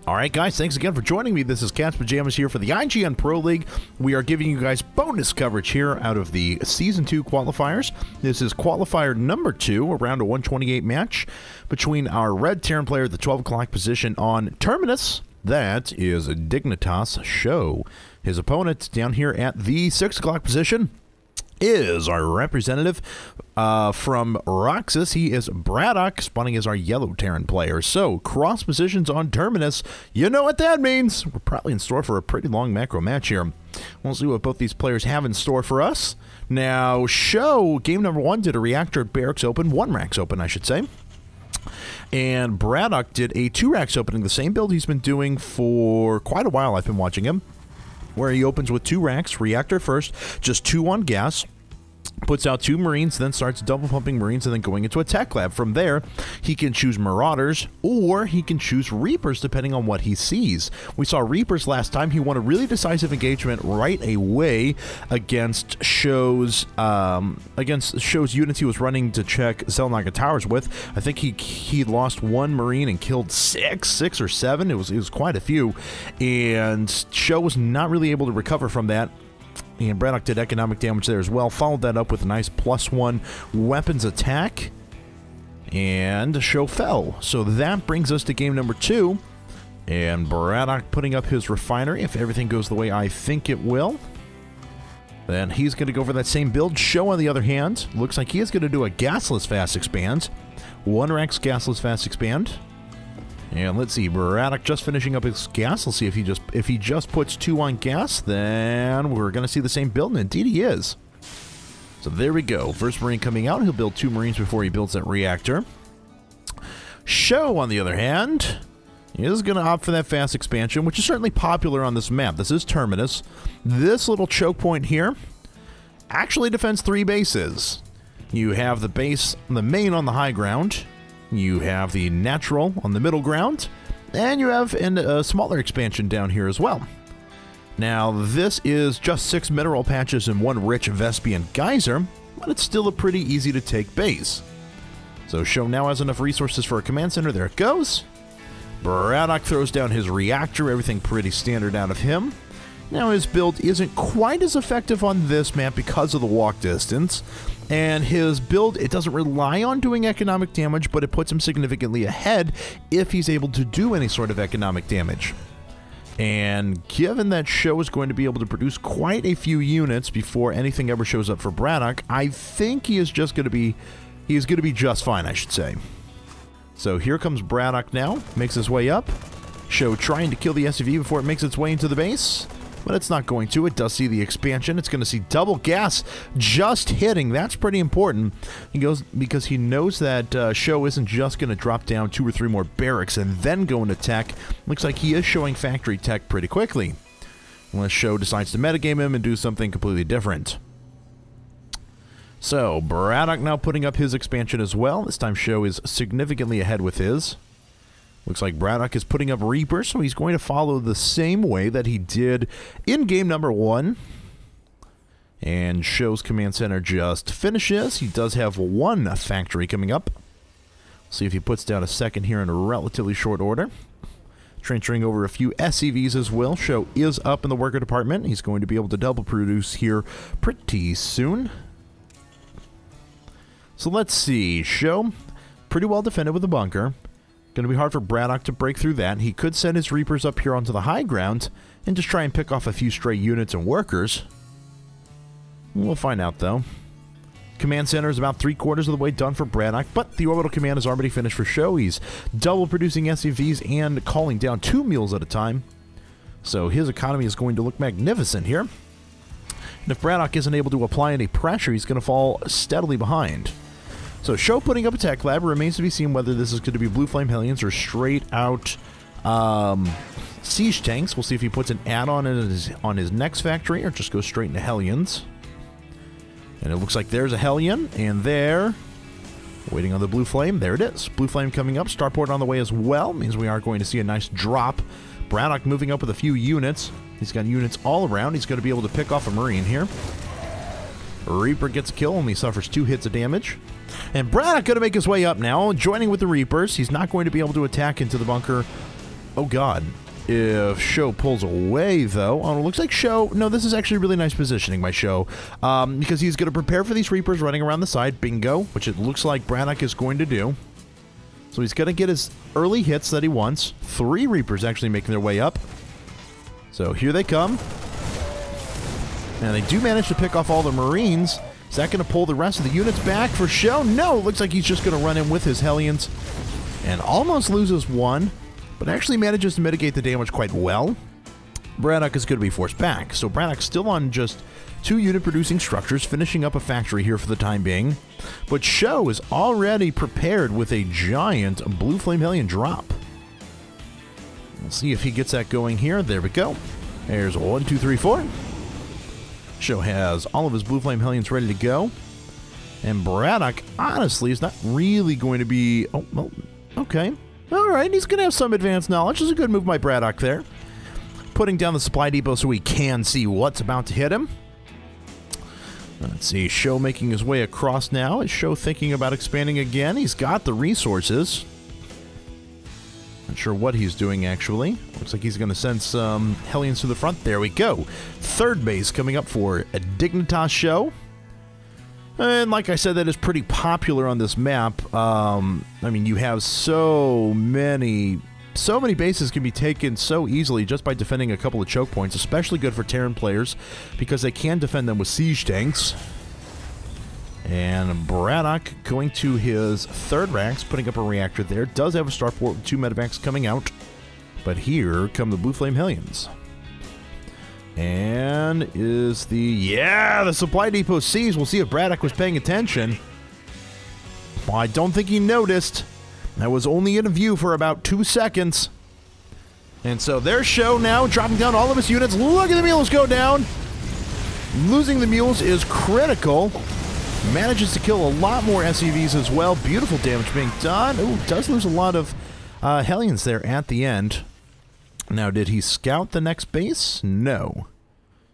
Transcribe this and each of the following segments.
All right, guys, thanks again for joining me. This is Cat's Pajamas here for the IGN Pro League. We are giving you guys bonus coverage here out of the Season 2 qualifiers. This is qualifier number 2, around a 128 match between our red Terran player at the 12 o'clock position on Terminus. That is dignitasSjoW. His opponent down here at the 6 o'clock position is our representative from Roxas. He is BratOK, spawning as our yellow Terran player. So, cross positions on Terminus. You know what that means. We're probably in store for a pretty long macro match here. We'll see what both these players have in store for us. Now, SJOW, game number 1, did a reactor at Barracks Open, 1 Racks Open, I should say. And BratOK did a 2 Racks Opening, the same build he's been doing for quite a while. I've been watching him, where he opens with 2 racks, reactor first, just 2 on gas, puts out 2 Marines, then starts double pumping Marines and then going into a tech lab. From there, he can choose Marauders or he can choose Reapers depending on what he sees. We saw Reapers last time. He won a really decisive engagement right away against SJOW's units he was running to check Xel'Naga Towers with. I think he lost 1 Marine and killed 6 or 7. It was quite a few, and SJOW was not really able to recover from that. And BratOK did economic damage there as well. Followed that up with a nice +1 weapons attack. And SJOW fell. So that brings us to game number 2. And BratOK putting up his refinery. If everything goes the way I think it will, then he's going to go for that same build. SJOW, on the other hand, looks like he is going to do a gasless fast expand. 1 Racks gasless fast expand. And let's see, BratOK just finishing up his gas. Let's see if he just puts 2 on gas, then we're going to see the same build, and indeed he is. So there we go. First Marine coming out. He'll build 2 Marines before he builds that reactor. SJOW, on the other hand, is going to opt for that fast expansion, which is certainly popular on this map. This is Terminus. This little choke point here actually defends 3 bases. You have the base, the main on the high ground. You have the natural on the middle ground, and you have a smaller expansion down here as well. Now, this is just 6 mineral patches and 1 rich Vespian geyser, but it's still a pretty easy to take base. So SJOW now has enough resources for a command center. There it goes. BratOK throws down his reactor, everything pretty standard out of him. Now, his build isn't quite as effective on this map because of the walk distance. And his build, it doesn't rely on doing economic damage, but it puts him significantly ahead if he's able to do any sort of economic damage. And given that SJOW is going to be able to produce quite a few units before anything ever shows up for BratOK, I think he is going to be just fine, I should say. So here comes BratOK now, makes his way up. SJOW trying to kill the SUV before it makes its way into the base. But it's not going to. It does see the expansion. It's going to see double gas just hitting. That's pretty important. He goes because he knows that SJOW isn't just going to drop down 2 or 3 more barracks and then go into tech. Looks like he is showing factory tech pretty quickly, unless SJOW decides to metagame him and do something completely different. So BratOK now putting up his expansion as well. This time SJOW is significantly ahead with his. Looks like BratOK is putting up Reapers, so he's going to follow the same way that he did in game number 1. And SJOW's command center just finishes. He does have 1 factory coming up. See if he puts down a second here in a relatively short order. Trenching over a few SCVs as well. SJOW is up in the worker department. He's going to be able to double produce here pretty soon. So let's see. SJOW, pretty well defended with a bunker. Going to be hard for BratOK to break through that. He could send his Reapers up here onto the high ground and just try and pick off a few stray units and workers. We'll find out, though. Command center is about 3/4 of the way done for BratOK, but the orbital command is already finished for SJOW. He's double producing SUVs and calling down 2 mules at a time. So his economy is going to look magnificent here. And if BratOK isn't able to apply any pressure, he's going to fall steadily behind. So SJOW putting up a tech lab. Remains to be seen whether this is going to be Blue Flame Hellions or straight out siege tanks. We'll see if he puts an add-on on his next factory or just goes straight into Hellions. And it looks like there's a Hellion, and there, waiting on the Blue Flame, there it is. Blue Flame coming up, Starport on the way as well. Means we are going to see a nice drop. BratOK moving up with a few units. He's got units all around. He's going to be able to pick off a Marine here. Reaper gets a kill, only suffers 2 hits of damage. And BratOK going to make his way up now, joining with the Reapers. He's not going to be able to attack into the bunker Oh, God. If SjoW pulls away, though... Oh, it looks like SjoW... No, this is actually really nice positioning by SjoW. Because he's going to prepare for these Reapers running around the side. Bingo. Which it looks like BratOK is going to do. So he's going to get his early hits that he wants. 3 Reapers actually making their way up. So here they come. And they do manage to pick off all the Marines. Is that going to pull the rest of the units back for SjoW? No, it looks like he's just going to run in with his Hellions. And almost loses one. But actually manages to mitigate the damage quite well. BratOK is going to be forced back. So BratOK's still on just 2 unit-producing structures, finishing up a factory here for the time being. But SjoW is already prepared with a giant Blue Flame Hellion drop. We'll see if he gets that going here. There we go. There's 1, 2, 3, 4. SjoW has all of his Blue Flame Hellions ready to go. And BratOK, honestly, is not really going to be... Oh, well, okay. All right, he's going to have some advanced knowledge. It's a good move by BratOK there. Putting down the supply depot so he can see what's about to hit him. Let's see, SjoW making his way across now. Is SjoW thinking about expanding again? He's got the resources. Not sure what he's doing, actually. Looks like he's going to send some Hellions to the front. There we go. 3rd base coming up for a dignitasSjoW. And like I said, that is pretty popular on this map. I mean, you have so many bases can be taken so easily just by defending a couple of choke points, especially good for Terran players because they can defend them with siege tanks. And BratOK going to his 3rd racks, putting up a reactor there. Does have a starport with 2 medevacs coming out. But here come the Blue Flame Hellions. And is the... Yeah, the supply depot sees. We'll see if BratOK was paying attention. Well, I don't think he noticed. That was only in view for about 2 seconds. And so there's SjoW now, dropping down all of his units. Look at the mules go down. Losing the mules is critical. Manages to kill a lot more SCVs as well. Beautiful damage being done. Ooh, does lose a lot of Hellions there at the end. Now, did he scout the next base? No.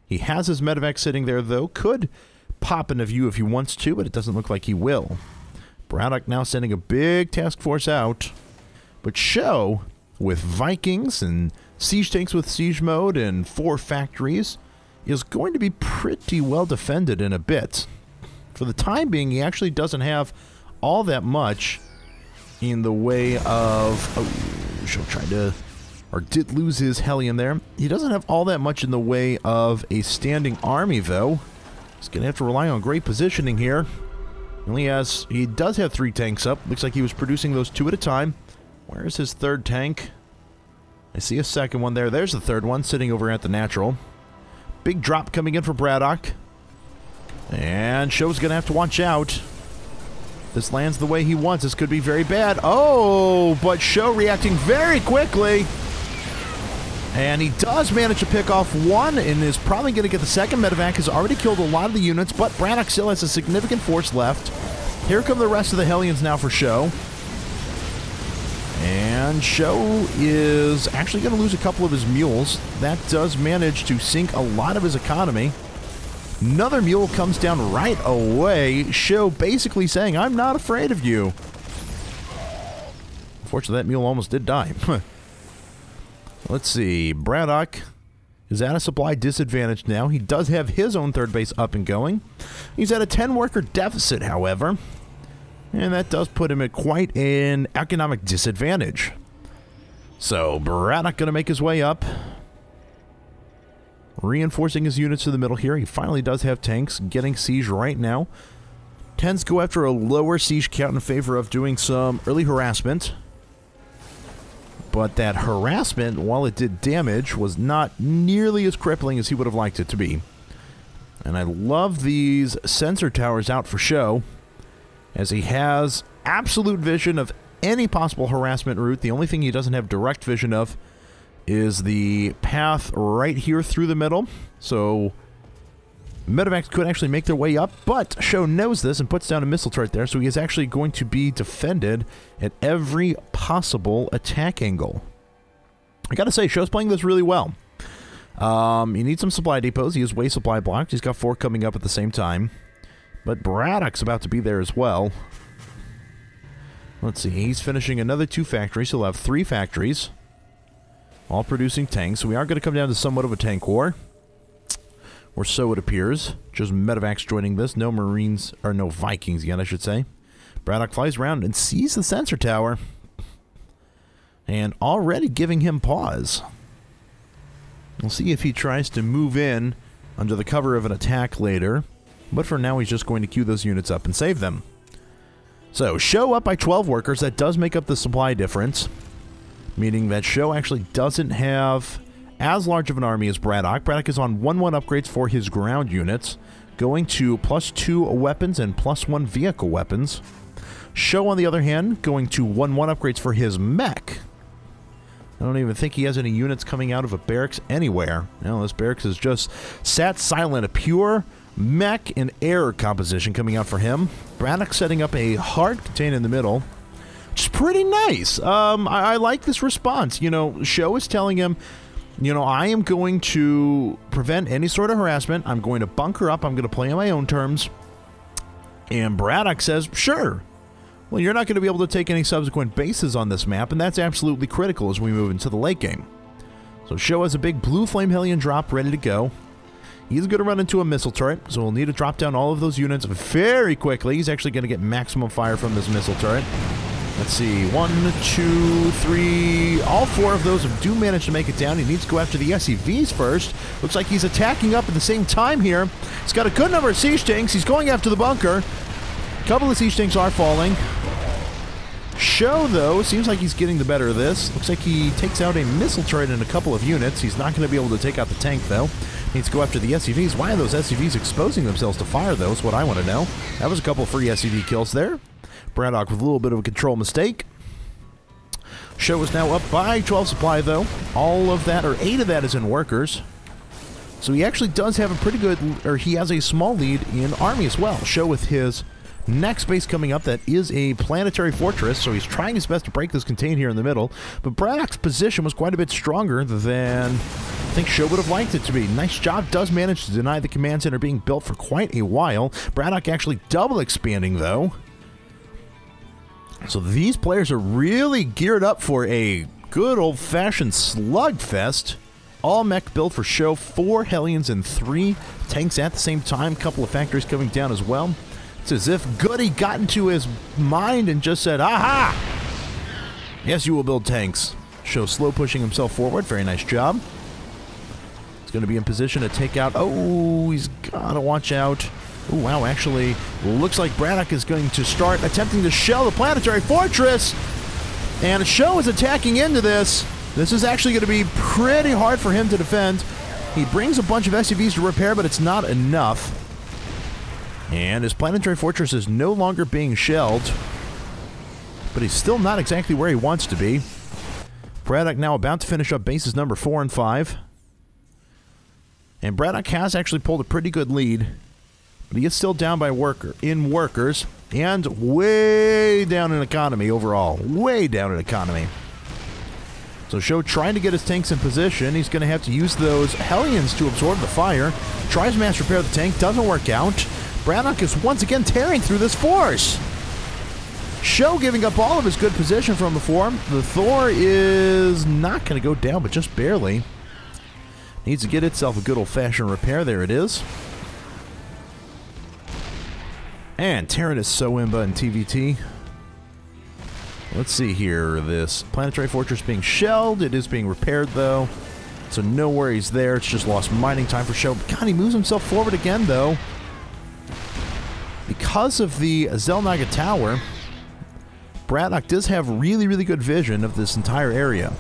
He has his medevac sitting there, though. Could pop into view if he wants to, but it doesn't look like he will. BratOK now sending a big task force out. But SjoW, with Vikings and siege tanks with siege mode and 4 factories, is going to be pretty well defended in a bit. For the time being, he actually doesn't have all that much in the way of... Oh, SjoW tried to... Or did lose his Hellion there. He doesn't have all that much in the way of a standing army, though. He's going to have to rely on great positioning here. He does have 3 tanks up. Looks like he was producing those 2 at a time. Where's his 3rd tank? I see a 2nd one there. There's the 3rd one sitting over at the natural. Big drop coming in for BratOK. And SjoW's going to have to watch out. This lands the way he wants. This could be very bad. Oh, but SjoW reacting very quickly. And he does manage to pick off 1 and is probably going to get the 2nd medevac. Has already killed a lot of the units, but BratOK still has a significant force left. Here come the rest of the Hellions now for SjoW. And SjoW is actually going to lose a couple of his mules. That does manage to sink a lot of his economy. Another mule comes down right away. SjoW basically saying, I'm not afraid of you. Unfortunately, that mule almost did die. Let's see. BratOK is at a supply disadvantage now. He does have his own 3rd base up and going. He's at a 10-worker deficit, however. And that does put him at quite an economic disadvantage. So, BratOK going to make his way up. Reinforcing his units to the middle here. He finally does have tanks getting siege right now. Tends to go after a lower siege count in favor of doing some early harassment. But that harassment, while it did damage, was not nearly as crippling as he would have liked it to be. And I love these sensor towers out for SjoW, as he has absolute vision of any possible harassment route. The only thing he doesn't have direct vision of is the path right here through the middle. So medevacs could actually make their way up, but SjoW knows this and puts down a missile turret there, so he is actually going to be defended at every possible attack angle. I gotta say, SjoW's playing this really well. He needs some supply depots. He has way supply blocked. He's got 4 coming up at the same time. But BratOK's about to be there as well. Let's see, he's finishing another 2 factories. He'll have 3 factories. all producing tanks. So we are going to come down to somewhat of a tank war. Or so it appears. Just Medevacs joining this. No Marines, or no Vikings yet, I should say. Braddock flies around and sees the sensor tower. And already giving him pause. We'll see if he tries to move in under the cover of an attack later. But for now, he's just going to queue those units up and save them. So, SJW up by 12 workers. That does make up the supply difference. Meaning that SJW actually doesn't have as large of an army as Braddock. Braddock is on 1-1 upgrades for his ground units, going to +2 weapons and +1 vehicle weapons. SJW, on the other hand, going to 1-1 upgrades for his mech. I don't even think he has any units coming out of a barracks anywhere. No, this barracks is just sat silent. A pure mech and air composition coming out for him. Braddock setting up a hard contain in the middle, which is pretty nice. I like this response. You know, SJW is telling him, you know, I am going to prevent any sort of harassment. I'm going to bunker up. I'm going to play on my own terms. And Braddock says, sure. Well, you're not going to be able to take any subsequent bases on this map, and that's absolutely critical as we move into the late game. So SJW has a big blue flame Hellion drop ready to go. He's going to run into a missile turret, so we'll need to drop down all of those units very quickly. He's actually going to get maximum fire from this missile turret. Let's see, 1, 2, 3, all 4 of those do manage to make it down. He needs to go after the SCVs first. Looks like he's attacking up at the same time here. He's got a good number of siege tanks. He's going after the bunker. A couple of siege tanks are falling. SJW, though, seems like he's getting the better of this. Looks like he takes out a missile turret in a couple of units. He's not going to be able to take out the tank, though. Needs to go after the SCVs. Why are those SCVs exposing themselves to fire, though, is what I want to know. That was a couple of free SCV kills there. Braddock with a little bit of a control mistake. SJW is now up by 12 supply, though. All of that, or 8 of that, is in workers. So he actually does have a pretty good, or he has a small lead in army as well. SJW with his next base coming up, that is a planetary fortress, so he's trying his best to break this contain here in the middle. But Braddock's position was quite a bit stronger than I think SJW would have liked it to be. Nice job, does manage to deny the command center being built for quite a while. Braddock actually double expanding, though. So these players are really geared up for a good old-fashioned slugfest. All mech built for SJW, 4 Hellions and 3 tanks at the same time. Couple of factories coming down as well. It's as if Goody got into his mind and just said, aha! Yes, you will build tanks. SJW slow pushing himself forward. Very nice job. He's going to be in position to take out... Oh, he's got to watch out. Oh, wow, actually, looks like Braddock is going to start attempting to shell the planetary fortress. And SJW is attacking into this. This is actually going to be pretty hard for him to defend. He brings a bunch of SCVs to repair, but it's not enough. And his planetary fortress is no longer being shelled. But he's still not exactly where he wants to be. Braddock now about to finish up bases number 4 and 5. And Braddock has actually pulled a pretty good lead. But he is still down by workers. And way down in economy overall. Way down in economy. So SJW trying to get his tanks in position. He's going to have to use those Hellions to absorb the fire. Tries mass repair the tank. Doesn't work out. Braddock is once again tearing through this force. SJW giving up all of his good position from before. The Thor is not going to go down, but just barely. Needs to get itself a good old-fashioned repair. There it is. And tearing is Soimba and TVT. Let's see here. This planetary fortress being shelled. It is being repaired, though. So no worries there. It's just lost mining time for SJW. God, he moves himself forward again, though. Because of the Zelnaga Tower, Braddock does have really, really good vision of this entire area.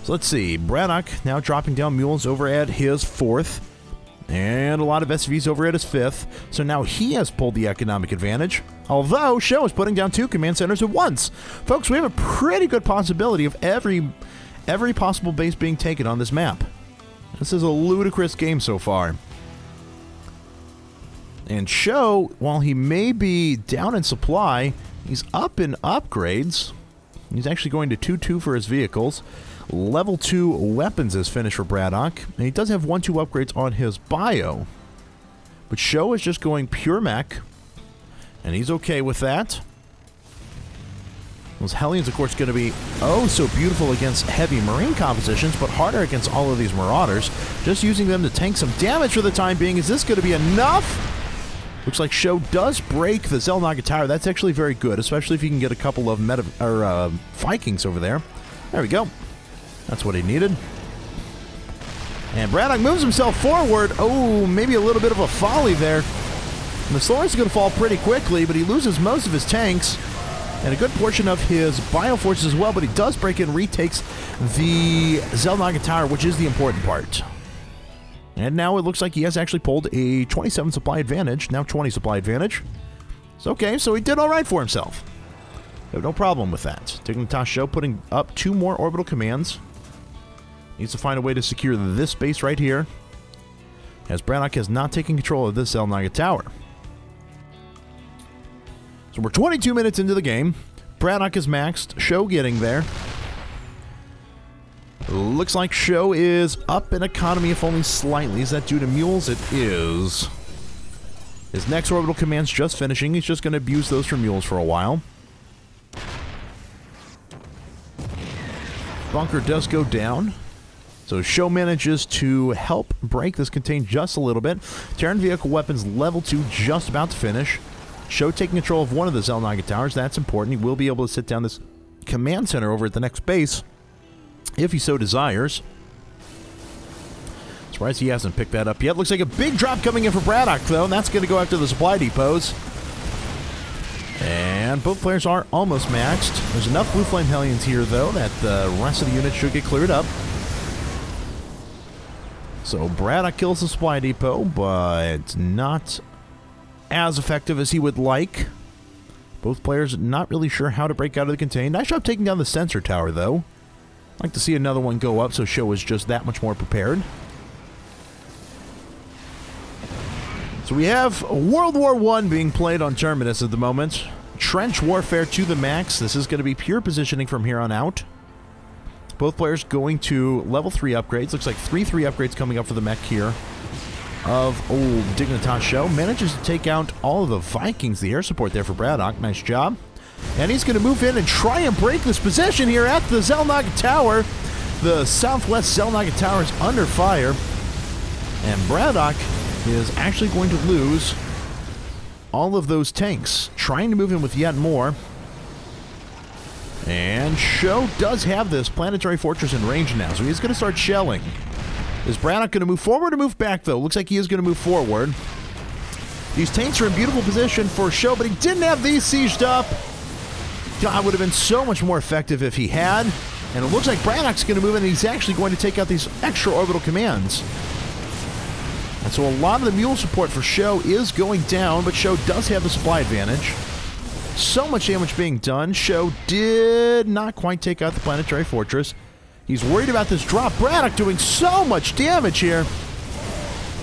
So let's see. Braddock now dropping down mules over at his 4th. And a lot of SCVs over at his 5th. So now he has pulled the economic advantage. Although SJW is putting down 2 command centers at once. Folks, we have a pretty good possibility of every possible base being taken on this map. This is a ludicrous game so far. And SJW, while he may be down in supply, he's up in upgrades. He's actually going to 2-2 for his vehicles. Level 2 weapons is finished for Braddock. And he does have 1-2 upgrades on his bio. But SJW is just going pure mech. And he's okay with that. Those Hellions, of course, going to be oh so beautiful against heavy Marine compositions, but harder against all of these Marauders. Just using them to tank some damage for the time being. Is this going to be enough? Looks like SjoW does break the Xel'Naga Tower. That's actually very good, especially if you can get a couple of Vikings over there. There we go. That's what he needed. And BratOK moves himself forward. Oh, maybe a little bit of a folly there. And the Solar's going to fall pretty quickly, but he loses most of his tanks and a good portion of his Bioforce as well, but he does break and retakes the Xel'Naga Tower, which is the important part. And now it looks like he has actually pulled a 27 supply advantage, now 20 supply advantage. It's okay, so he did all right for himself. No problem with that. dignitasSjoW putting up 2 more orbital commands. Needs to find a way to secure this base right here, as BratOK has not taken control of this Xel'Naga Tower. So we're 22 minutes into the game. BratOK is maxed. SjoW getting there. Looks like SjoW is up in economy, if only slightly. Is that due to mules? It is. His next orbital command's just finishing. He's just going to abuse those for mules for a while. Bunker does go down. So SjoW manages to help break this contain just a little bit. Terran vehicle weapons level 2 just about to finish. SjoW taking control of one of the Xel'Naga Towers. That's important. He will be able to sit down this command center over at the next base, if he so desires. Surprised he hasn't picked that up yet. Looks like a big drop coming in for BratOK, though, and that's going to go after the supply depots. And both players are almost maxed. There's enough Blue Flame Hellions here, though, that the rest of the units should get cleared up. So BratOK kills the supply depot, but not as effective as he would like. Both players not really sure how to break out of the contain. Nice job taking down the sensor tower, though. I'd like to see another one go up, so SjoW is just that much more prepared. So we have World War I being played on Terminus at the moment. Trench warfare to the max. This is going to be pure positioning from here on out. Both players going to level 3 upgrades. Looks like 3 upgrades coming up for the mech here of old dignitasSjoW. Manages to take out all of the Vikings, the air support there for BratOK. Nice job. And he's going to move in and try and break this position here at the Xel'Naga Tower. The southwest Xel'Naga Tower is under fire. And BratOK is actually going to lose all of those tanks. Trying to move in with yet more. And SjoW does have this planetary fortress in range now, so he's going to start shelling. Is BratOK going to move forward or move back, though? Looks like he is going to move forward. These tanks are in beautiful position for SjoW, but he didn't have these sieged up. God, would have been so much more effective if he had. And it looks like BratOK's going to move in, and he's actually going to take out these extra orbital commands. And so a lot of the mule support for SjoW is going down, but SjoW does have the supply advantage. So much damage being done. SjoW did not quite take out the planetary fortress. He's worried about this drop. BratOK doing so much damage here.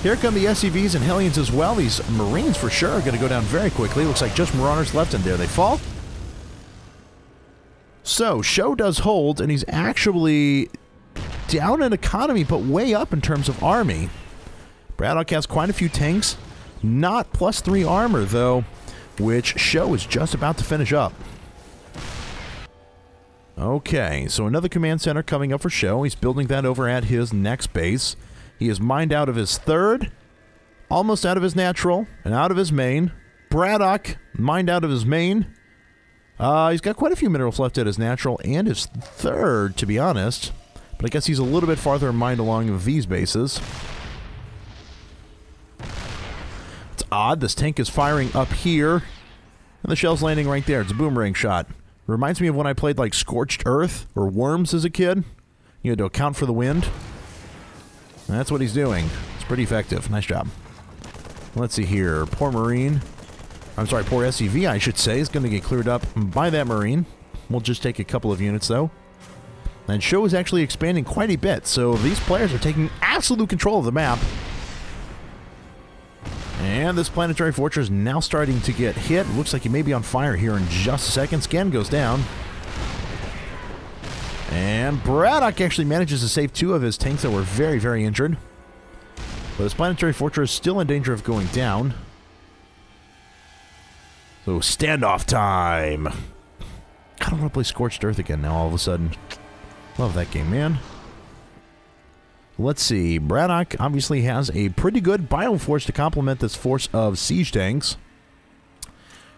Here come the SCVs and Hellions as well. These Marines for sure are going to go down very quickly. Looks like just Marauders left, and there they fall. So SjoW does hold, and he's actually down in economy, but way up in terms of army. BratOK has quite a few tanks. Not +3 armor, though, which SjoW is just about to finish up. Okay, so another command center coming up for SjoW. He's building that over at his next base. He is mined out of his third, almost out of his natural, and out of his main. BratOK mined out of his main. He's got quite a few minerals left at his natural and his third, to be honest. But I guess he's a little bit farther mined along these bases. It's odd. This tank is firing up here, and the shell's landing right there. It's a boomerang shot. Reminds me of when I played like Scorched Earth or Worms as a kid. You had to account for the wind. And that's what he's doing. It's pretty effective. Nice job. Let's see here. Poor Marine. I'm sorry, poor SCV, I should say, is going to get cleared up by that Marine. We'll just take a couple of units, though. And SjoW is actually expanding quite a bit, so these players are taking absolute control of the map. And this planetary fortress now starting to get hit. Looks like he may be on fire here in just a second. Scan goes down. And BratOK actually manages to save 2 of his tanks that were very, very injured. But this planetary fortress is still in danger of going down. So standoff time. kind of want to play Scorched Earth again now all of a sudden. Love that game, man. Let's see. BratOK obviously has a pretty good Bioforce to complement this force of siege tanks.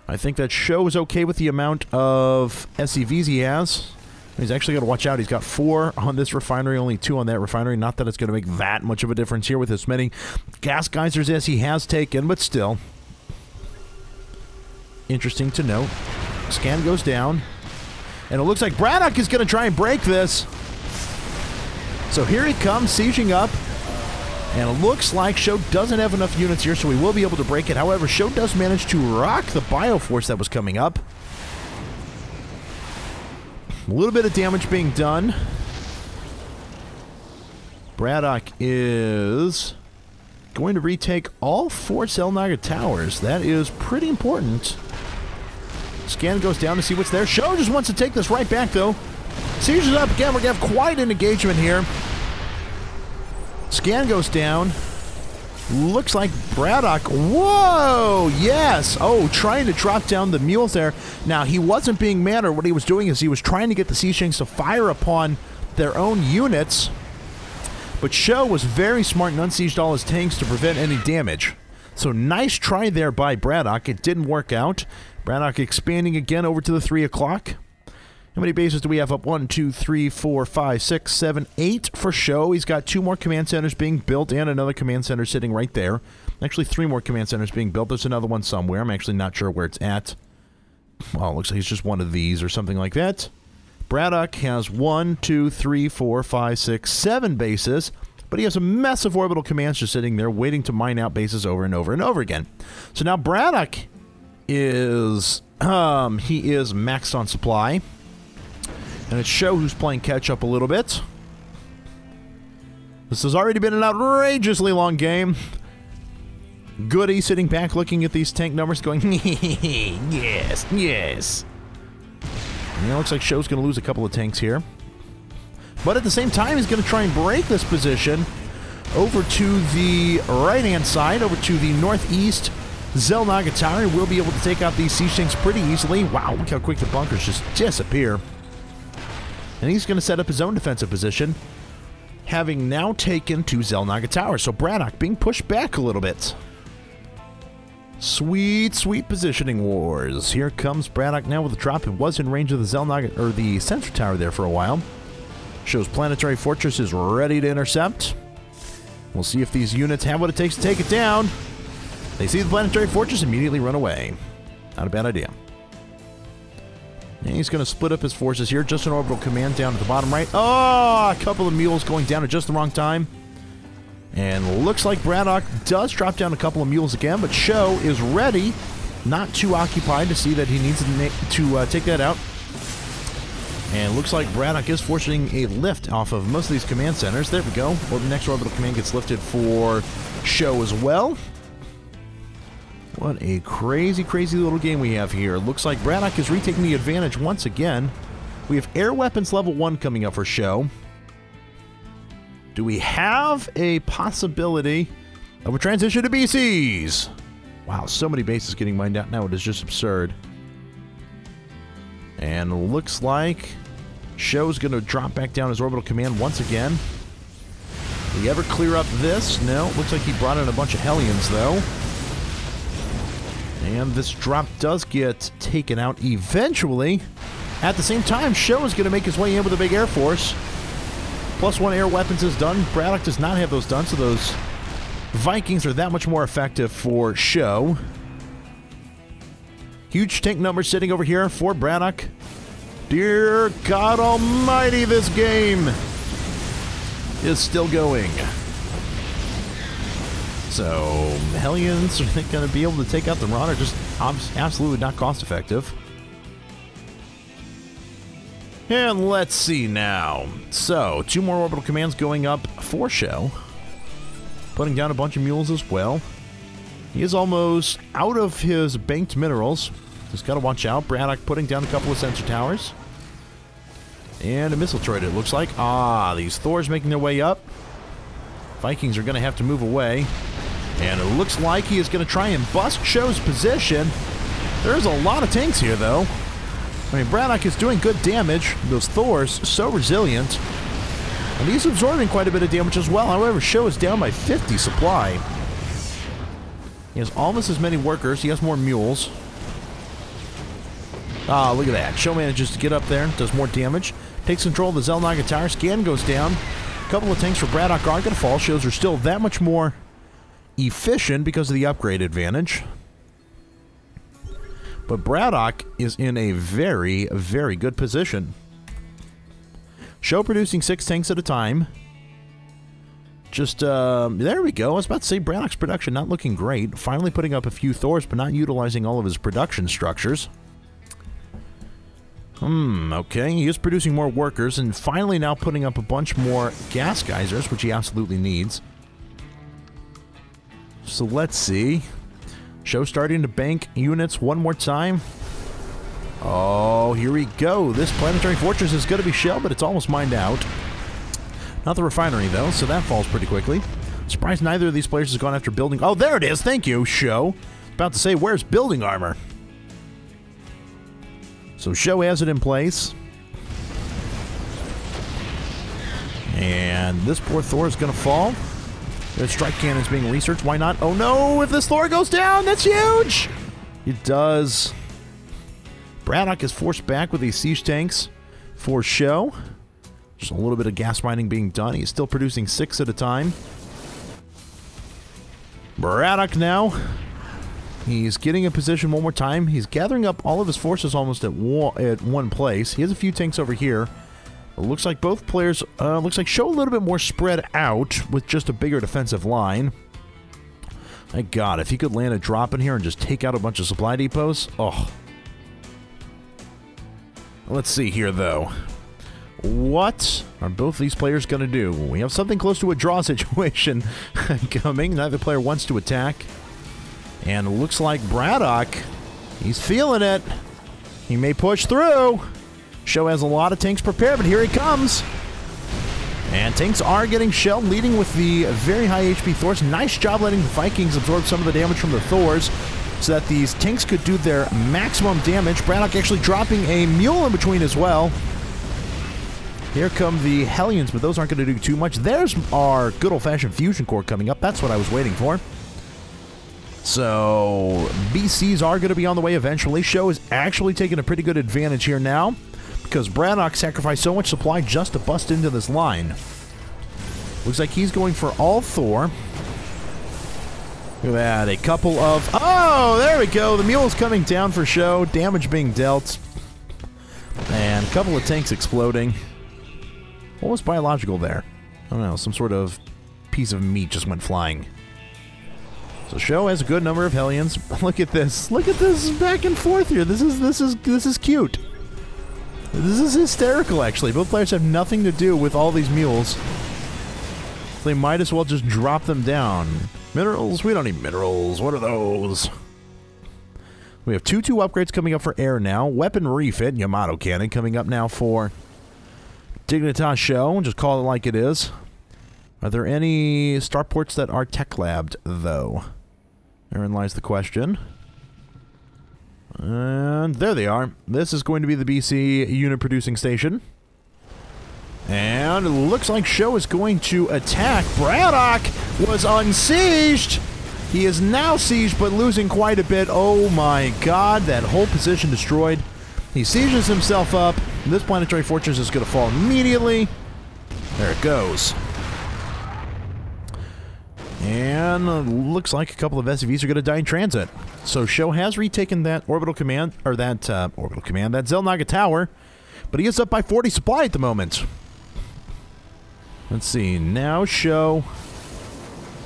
I think that SjoW is okay with the amount of SCVs he has. He's actually got to watch out. He's got 4 on this refinery, only 2 on that refinery. Not that it's going to make that much of a difference here with as many gas geysers as he has taken, but still. Interesting to note. Scan goes down. And it looks like BratOK is going to try and break this. So here he comes, sieging up. And it looks like SjoW doesn't have enough units here, so he will be able to break it. However, SjoW does manage to rock the Bioforce that was coming up. A little bit of damage being done. BratOK is going to retake all 4 Xel'Naga towers. That is pretty important. Scan goes down to see what's there. SjoW just wants to take this right back, though. Siege is up again. We're going to have quite an engagement here. Scan goes down. Looks like BratOK. Whoa! Yes! Oh, trying to drop down the mules there. Now, he wasn't being mad, or what he was doing is he was trying to get the siege tanks to fire upon their own units. But SjoW was very smart and unsieged all his tanks to prevent any damage. So, nice try there by BratOK. It didn't work out. BratOK expanding again over to the 3 o'clock. How many bases do we have up? 1, 2, 3, 4, 5, 6, 7, 8 for SjoW. He's got 2 more command centers being built and another command center sitting right there. Actually, 3 more command centers being built. There's another one somewhere. I'm actually not sure where it's at. Well, it looks like it's just one of these or something like that. BratOK has 1, 2, 3, 4, 5, 6, 7 bases, but he has a mess of orbital commands just sitting there waiting to mine out bases over and over and over again. So now BratOK is, he is maxed on supply. And it's SjoW who's playing catch-up a little bit. This has already been an outrageously long game. Goody sitting back looking at these tank numbers going, yes, yes. And it looks like SjoW's going to lose a couple of tanks here. But at the same time, he's going to try and break this position over to the right-hand side, over to the northeast Xel'Naga Tower. We'll be able to take out these siege tanks pretty easily. Wow, look how quick the bunkers just disappear. And he's going to set up his own defensive position, having now taken 2 Xel'Naga towers. So BratOK being pushed back a little bit. Sweet, sweet positioning wars. Here comes BratOK now with a drop. It was in range of the Xel'Naga, or the sensor tower there for a while. SjoW's planetary fortress is ready to intercept. We'll see if these units have what it takes to take it down. They see the planetary fortress, immediately run away. Not a bad idea. And he's going to split up his forces here. Just an orbital command down at the bottom right. Oh, a couple of mules going down at just the wrong time. And looks like BratOK does drop down a couple of mules again, but SjoW is ready, not too occupied to see that he needs to take that out. And looks like BratOK is forcing a lift off of most of these command centers. There we go. Well, the next orbital command gets lifted for SjoW as well. What a crazy, crazy little game we have here. Looks like BratOK is retaking the advantage once again. We have air weapons level 1 coming up for SjoW. Do we have a possibility of a transition to BCs? Wow, so many bases getting mined out now. It is just absurd. And looks like SjoW's going to drop back down his orbital command once again. Will he ever clear up this? No. Looks like he brought in a bunch of Hellions, though. And this drop does get taken out eventually. At the same time, SjoW is going to make his way in with a big air force. +1 air weapons is done. BratOK does not have those done, so those Vikings are that much more effective for SjoW. Huge tank number sitting over here for BratOK. Dear God Almighty, this game is still going. So, Hellions, are they going to be able to take out the Ron, or just absolutely not cost effective? And let's see now. So, 2 more orbital commands going up for SjoW. Putting down a bunch of mules as well. He is almost out of his banked minerals. Just got to watch out. BratOK putting down a couple of sensor towers. And a missile turret, it looks like. Ah, these Thors making their way up. Vikings are going to have to move away. And it looks like he is going to try and bust SjoW's position. There's a lot of tanks here, though. I mean, BratOK is doing good damage. Those Thors, so resilient. And he's absorbing quite a bit of damage as well. However, SjoW is down by 50 supply. He has almost as many workers. He has more mules. Ah, look at that. SjoW manages to get up there, does more damage. Takes control of the Xel'Naga Tower. Scan goes down. A couple of tanks for BratOK are going to fall. SjoWs are still that much more efficient because of the upgrade advantage. But BratOK is in a very, very good position. SjoW producing 6 tanks at a time. Just, there we go. I was about to say BratOK's production not looking great. Finally putting up a few Thors, but not utilizing all of his production structures. Okay. He is producing more workers, and finally now putting up a bunch more gas geysers, which he absolutely needs. So let's see. SjoW starting to bank units one more time. Oh, here we go. This planetary fortress is going to be shelled, but it's almost mined out. Not the refinery, though, so that falls pretty quickly. Surprised neither of these players has gone after building... Oh, there it is! Thank you, SjoW. About to say, where's building armor? So SjoW has it in place. And this poor Thor is going to fall. The strike cannon's being researched. Why not? Oh no! If this Thor goes down, that's huge! It does. BratOK is forced back with these siege tanks for SjoW. Just a little bit of gas mining being done. He's still producing 6 at a time. BratOK now. He's getting in position one more time. He's gathering up all of his forces almost at one place. He has a few tanks over here. It looks like both players, looks like SjoW a little bit more spread out with just a bigger defensive line. My God, if he could land a drop in here and just take out a bunch of supply depots. Oh. Let's see here, though. What are both these players going to do? We have something close to a draw situation coming. Neither player wants to attack. And it looks like BratOK, he's feeling it. He may push through. SjoW has a lot of tanks prepared, but here he comes. And tanks are getting shelled, leading with the very high HP Thors. Nice job letting the Vikings absorb some of the damage from the Thors so that these tanks could do their maximum damage. BratOK actually dropping a mule in between as well. Here come the Hellions, but those aren't going to do too much. There's our good old-fashioned fusion core coming up. That's what I was waiting for. So, BCs are going to be on the way eventually. SjoW is actually taking a pretty good advantage here now because BratOK sacrificed so much supply just to bust into this line. Looks like he's going for all Thor. Look at that. A couple of... Oh, there we go. The mule's coming down for SjoW. Damage being dealt. And a couple of tanks exploding. What was biological there? I don't know. Some sort of piece of meat just went flying. So SjoW has a good number of Hellions. Look at this. Look at this back and forth here. This is cute. This is hysterical, actually. Both players have nothing to do with all these mules. They might as well just drop them down. Minerals? We don't need minerals. What are those? We have 2-2 upgrades coming up for air now. Weapon refit, Yamato cannon, coming up now for dignitasSjoW. Just call it like it is. Are there any starports that are tech-labbed, though? Therein lies the question. And there they are. This is going to be the BC unit producing station. And it looks like SjoW is going to attack. BratOK was unsieged. He is now sieged, but losing quite a bit. Oh my God, that whole position destroyed. He sieges himself up. This planetary fortress is going to fall immediately. There it goes. And looks like a couple of SCVs are going to die in transit. So SjoW has retaken that orbital command, or that that Xel'Naga Tower, but he is up by 40 supply at the moment. Let's see, now SjoW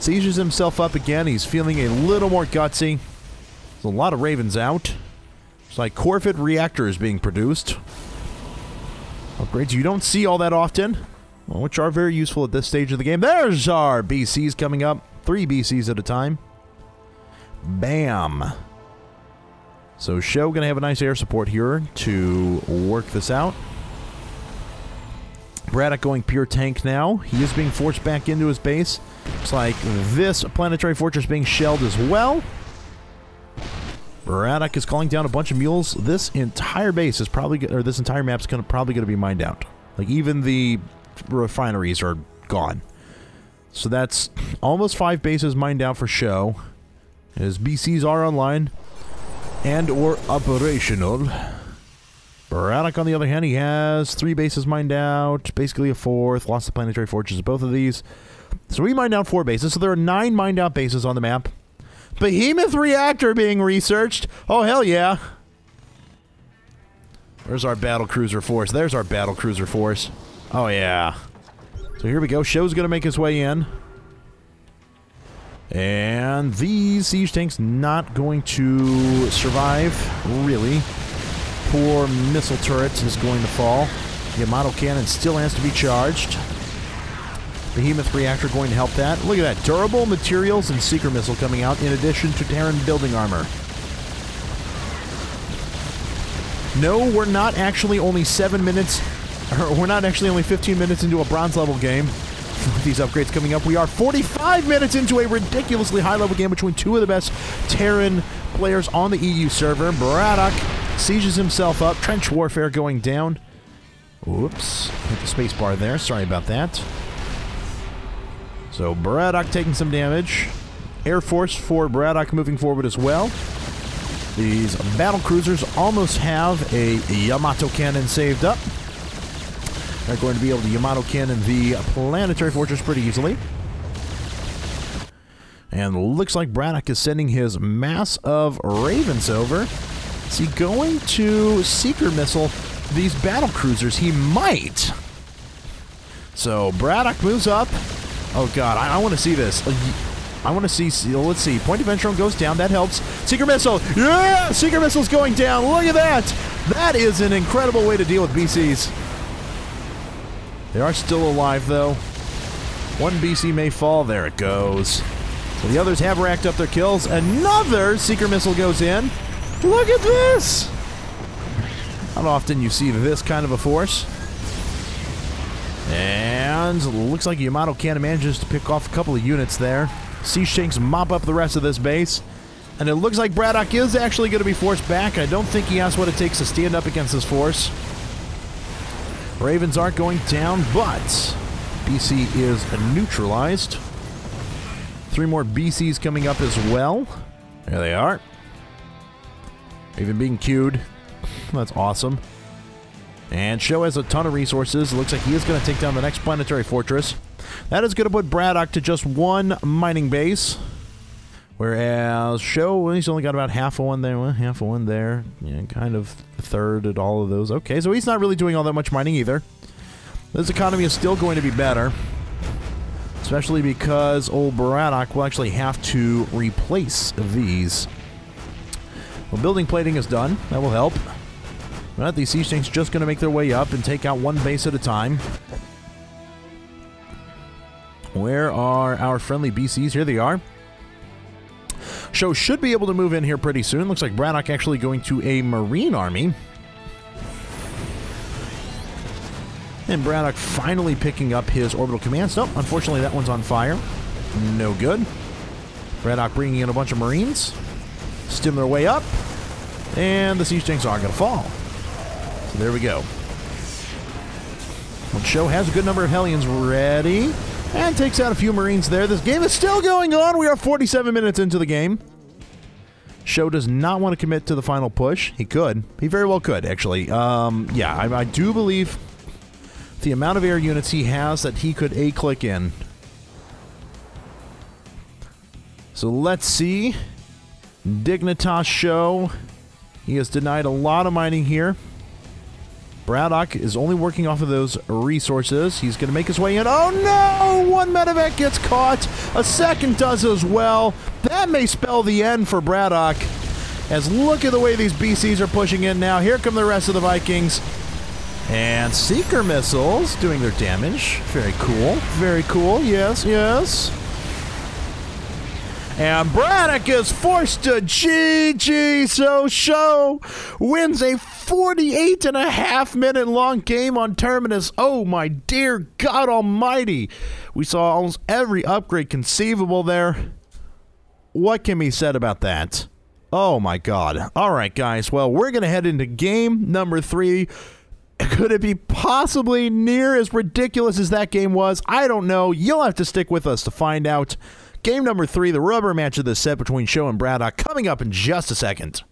sieges himself up again. He's feeling a little more gutsy. There's a lot of Ravens out. It's like Corvid reactor is being produced. Upgrades you don't see all that often, which are very useful at this stage of the game. There's our BCs coming up. 3 BCs at a time. Bam. So SjoW going to have a nice air support here to work this out. BratOK going pure tank now. He is being forced back into his base. Looks like this planetary fortress being shelled as well. Braddock is calling down a bunch of mules. This entire base is probably, or this entire map is probably going to be mined out. Like, even the refineries are gone. So that's almost 5 bases mined out for show. As BCs are online and or operational. Braddock, on the other hand, he has 3 bases mined out. Basically a 4th. Lost the planetary fortress of both of these. So we mined out 4 bases. So there are 9 mined out bases on the map. Behemoth reactor being researched. Oh, hell yeah. Where's our battle cruiser force? There's our battle cruiser force. Oh, yeah. So here we go. Show's going to make his way in. And these siege tanks not going to survive, really. Poor missile turret is going to fall. Yamato cannon still has to be charged. Behemoth reactor going to help that. Look at that. Durable materials and seeker missile coming out in addition to Terran building armor. No, we're not actually only 7 minutes, or we're not actually only 15 minutes into a bronze level game with these upgrades coming up. We are 45 minutes into a ridiculously high level game between 2 of the best Terran players on the EU server. Braddock sieges himself up. Trench warfare going down. Whoops. Hit the space bar there. Sorry about that. So Braddock taking some damage. Air Force for Braddock moving forward as well. These battle cruisers almost have a Yamato cannon saved up. They're going to be able to Yamato cannon the planetary fortress pretty easily. And looks like Braddock is sending his mass of Ravens over. Is he going to Seeker missile these battle cruisers? He might. So Braddock moves up. Oh god, I want to see this. I want to see, let's see. Point of entry goes down. That helps. Seeker missile. Yeah! Seeker missile's going down. Look at that. That is an incredible way to deal with BCs. They are still alive, though. 1 BC may fall. There it goes. So the others have racked up their kills. Another Seeker missile goes in. Look at this. Not often you see this kind of a force. And looks like Yamato cannon manages to pick off a couple of units there. Siege tanks mop up the rest of this base. And it looks like Braddock is actually going to be forced back. I don't think he has what it takes to stand up against this force. Ravens aren't going down, but BC is neutralized. 3 more BCs coming up as well. There they are. Even being queued. That's awesome. And Show has a ton of resources. It looks like he is going to take down the next planetary fortress. That is going to put Braddock to just 1 mining base. Whereas Show, well, he's only got about half of 1 there, well, half of 1 there. Yeah, kind of a third at all of those. Okay, so he's not really doing all that much mining either. This economy is still going to be better. Especially because old Braddock will actually have to replace these. Well, building plating is done. That will help. But these siege tanks just going to make their way up and take out 1 base at a time. Where are our friendly BCs? Here they are. Show should be able to move in here pretty soon. Looks like Braddock actually going to a Marine army. And Braddock finally picking up his orbital commands. Nope, unfortunately that one's on fire. No good. Braddock bringing in a bunch of Marines. Stim their way up. And the siege tanks aren't going to fall. So there we go. Well, Show has a good number of Hellions ready. And takes out a few Marines there. This game is still going on. We are 47 minutes into the game. Show does not want to commit to the final push. He could. He very well could, actually. Yeah, I do believe the amount of air units he has that he could A-click in. So let's see. dignitasSjoW. He has denied a lot of mining here. Braddock is only working off of those resources. He's going to make his way in. Oh no! 1 medevac gets caught. A second does as well. That may spell the end for Braddock. As look at the way these BCs are pushing in now. Here come the rest of the Vikings. And Seeker missiles doing their damage. Very cool. Very cool. Yes, yes. And Braddock is forced to GG. So Show wins a 48.5 minute long game on Terminus. Oh my dear God almighty. We saw almost every upgrade conceivable there. What can be said about that? Oh, my God. All right, guys. Well, we're going to head into game number 3. Could it be possibly near as ridiculous as that game was? I don't know. You'll have to stick with us to find out. Game number 3, the rubber match of the set between Show and Braddock, coming up in just a second.